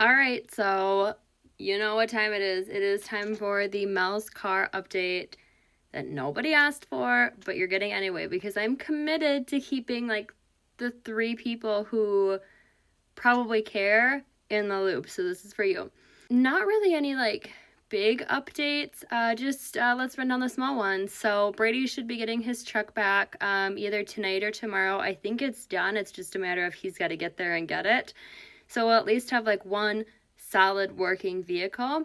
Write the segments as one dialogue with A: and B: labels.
A: All right, so you know what time it is. It is time for the Mel's car update that nobody asked for, but you're getting anyway because I'm committed to keeping like the three people who probably care in the loop. So this is for you. Not really any like big updates. Just let's run down the small ones. So Brady should be getting his truck back either tonight or tomorrow. I think it's done. It's just a matter of he's got to get there and get it. So we'll at least have like one solid working vehicle.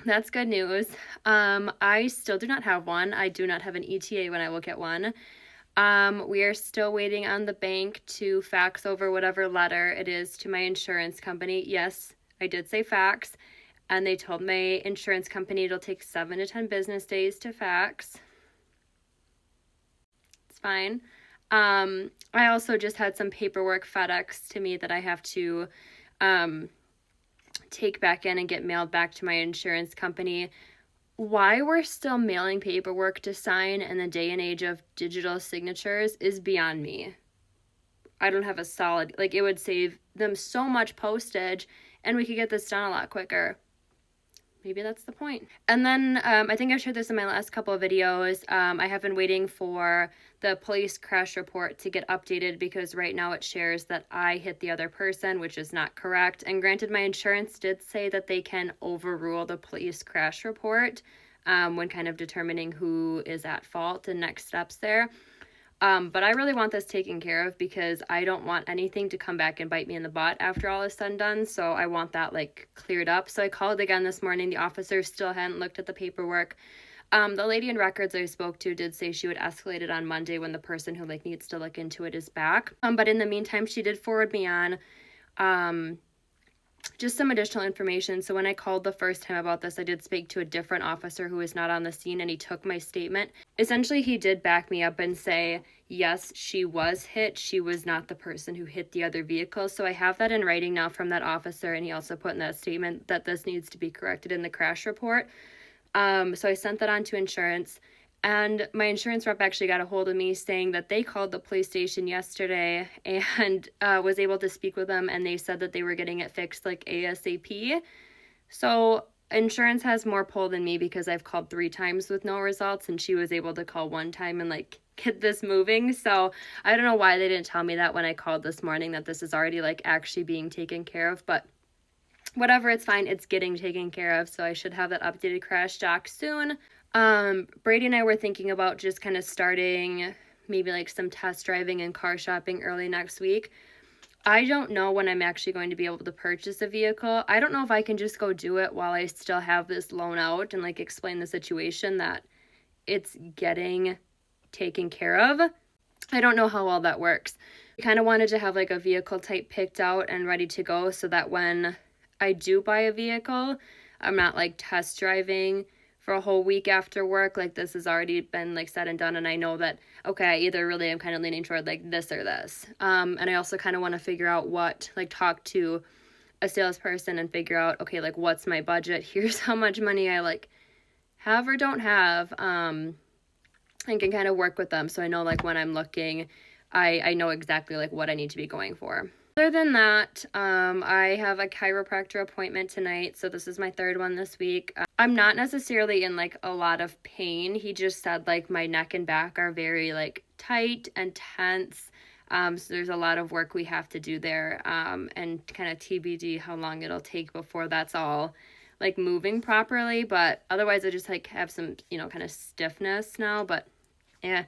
A: That's good news. I still do not have one. I do not have an ETA when I will get one. We are still waiting on the bank to fax over whatever letter it is to my insurance company. Yes, I did say fax, and they told my insurance company it'll take 7 to 10 business days to fax. It's fine. I also just had some paperwork FedEx to me that I have to take back in and get mailed back to my insurance company. Why we're still mailing paperwork to sign in the day and age of digital signatures is beyond me. I don't have a solid, like, it would save them so much postage and we could get this done a lot quicker. Maybe that's the point. And then I think I've shared this in my last couple of videos. I have been waiting for the police crash report to get updated because right now it shares that I hit the other person, which is not correct. And granted, my insurance did say that they can overrule the police crash report when kind of determining who is at fault and next steps there. But I really want this taken care of because I don't want anything to come back and bite me in the butt after all is said and done. So I want that like cleared up. So I called again this morning. The officer still hadn't looked at the paperwork. The lady in records I spoke to did say she would escalate it on Monday when the person who like needs to look into it is back. But in the meantime, she did forward me on just some additional information. So when I called the first time about this, I did speak to a different officer who was not on the scene, and he took my statement. Essentially, he did back me up and say, yes, she was hit. She was not the person who hit the other vehicle. So I have that in writing now from that officer, and he also put in that statement that this needs to be corrected in the crash report. So I sent that on to insurance. And my insurance rep actually got a hold of me saying that they called the police station yesterday and was able to speak with them, and they said that they were getting it fixed like ASAP. So insurance has more pull than me because I've called 3 times with no results, and she was able to call 1 time and like get this moving. So I don't know why they didn't tell me that when I called this morning, that this is already like actually being taken care of, but whatever, it's fine. It's getting taken care of. So I should have that updated crash doc soon. Brady and I were thinking about just kind of starting maybe like some test driving and car shopping early next week. I don't know when I'm actually going to be able to purchase a vehicle. I don't know if I can just go do it while I still have this loan out and like explain the situation that it's getting taken care of. I don't know how well that works. I kind of wanted to have like a vehicle type picked out and ready to go so that when I do buy a vehicle, I'm not like test driving for a whole week after work. Like this has already been like said and done, and I know that okay, I either really am kind of leaning toward like this or this. And I also kind of want to figure out what, like talk to a salesperson and figure out okay, like what's my budget, here's how much money I like have or don't have, and can kind of work with them so I know like when I'm looking, I know exactly like what I need to be going for. Other than that, I have a chiropractor appointment tonight, so this is my 3rd one this week. I'm not necessarily in like a lot of pain. He just said like my neck and back are very like tight and tense. So there's a lot of work we have to do there, and kind of TBD how long it'll take before that's all like moving properly. But otherwise I just like have some, kind of stiffness now. But yeah,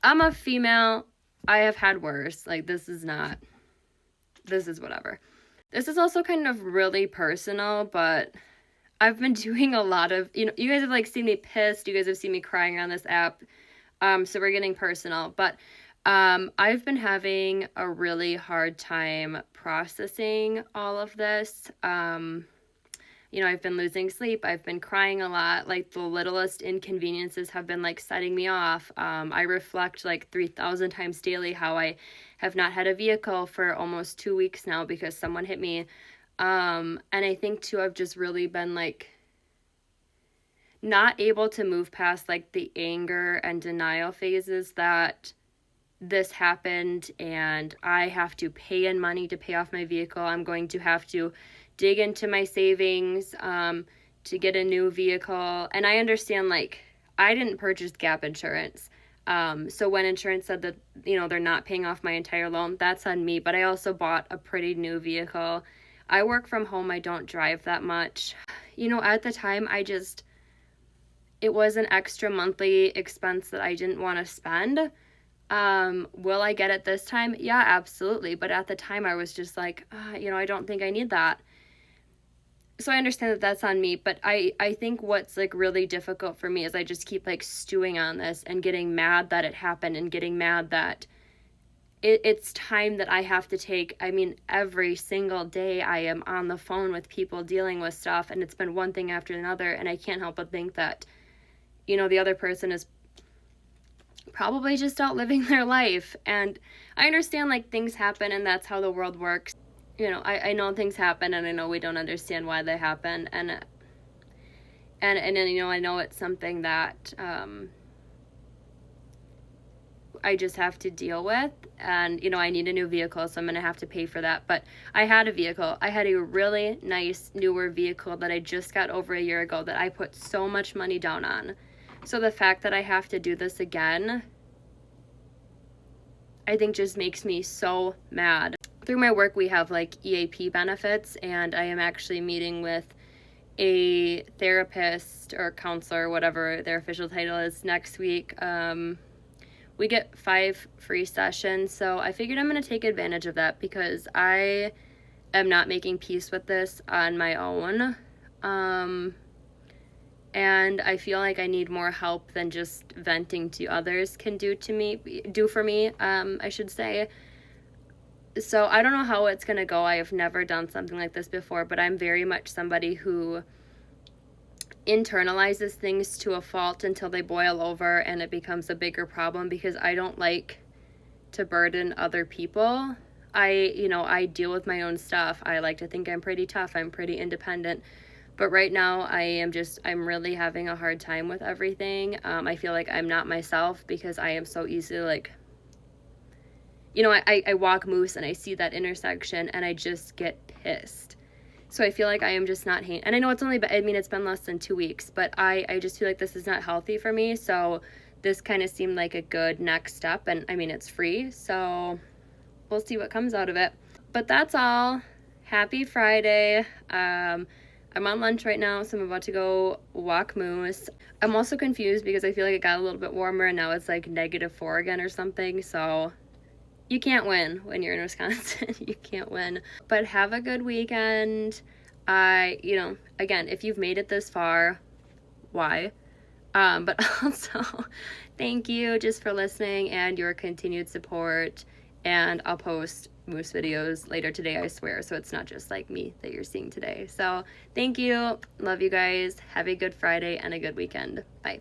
A: I'm a female. I have had worse. Like this is whatever. This is also kind of really personal, but I've been doing a lot of, you guys have like seen me pissed. You guys have seen me crying on this app. So we're getting personal, but I've been having a really hard time processing all of this. I've been losing sleep. I've been crying a lot. Like the littlest inconveniences have been like setting me off. I reflect like 3,000 times daily how I have not had a vehicle for almost 2 weeks now because someone hit me. And I think too, I've just really been like not able to move past like the anger and denial phases that this happened and I have to pay in money to pay off my vehicle. I'm going to have to dig into my savings to get a new vehicle. And I understand, like, I didn't purchase gap insurance. So when insurance said that, they're not paying off my entire loan, that's on me. But I also bought a pretty new vehicle. I work from home. I don't drive that much. At the time, it was an extra monthly expense that I didn't want to spend. Will I get it this time? Yeah, absolutely. But at the time I was just like, I don't think I need that. So I understand that that's on me, but I think what's like really difficult for me is I just keep like stewing on this and getting mad that it happened and getting mad that it's time that I have to take. I mean, every single day I am on the phone with people dealing with stuff, and it's been one thing after another, and I can't help but think that, the other person is probably just out living their life. And I understand, like, things happen and that's how the world works. I know things happen, and I know we don't understand why they happen, and then I know it's something that I just have to deal with. And I need a new vehicle, so I'm gonna have to pay for that. But I had a vehicle. I had a really nice newer vehicle that I just got over a year ago that I put so much money down on. So the fact that I have to do this again, I think just makes me so mad. Through my work, we have like EAP benefits, and I am actually meeting with a therapist or counselor, whatever their official title is, next week. We get 5 free sessions, so I figured I'm going to take advantage of that because I am not making peace with this on my own. And I feel like I need more help than just venting to others can do for me, I should say. So I don't know how it's going to go. I have never done something like this before, but I'm very much somebody who internalizes things to a fault until they boil over and it becomes a bigger problem, because I don't like to burden other people. I deal with my own stuff. I like to think I'm pretty tough. I'm pretty independent. But right now I'm really having a hard time with everything. I feel like I'm not myself because I am so easily like, I walk Moose and I see that intersection and I just get pissed. So I feel like I am just not and I know it's it's been less than 2 weeks, but I just feel like this is not healthy for me. So this kind of seemed like a good next step, and it's free. So we'll see what comes out of it. But that's all. Happy Friday. I'm on lunch right now, so I'm about to go walk Moose. I'm also confused because I feel like it got a little bit warmer and now it's like -4 again or something. So you can't win when you're in Wisconsin. You can't win. But have a good weekend. Again, if you've made it this far, why? But also, thank you just for listening and your continued support. And I'll post Moose videos later today, I swear. So it's not just like me that you're seeing today. So thank you. Love you guys. Have a good Friday and a good weekend. Bye.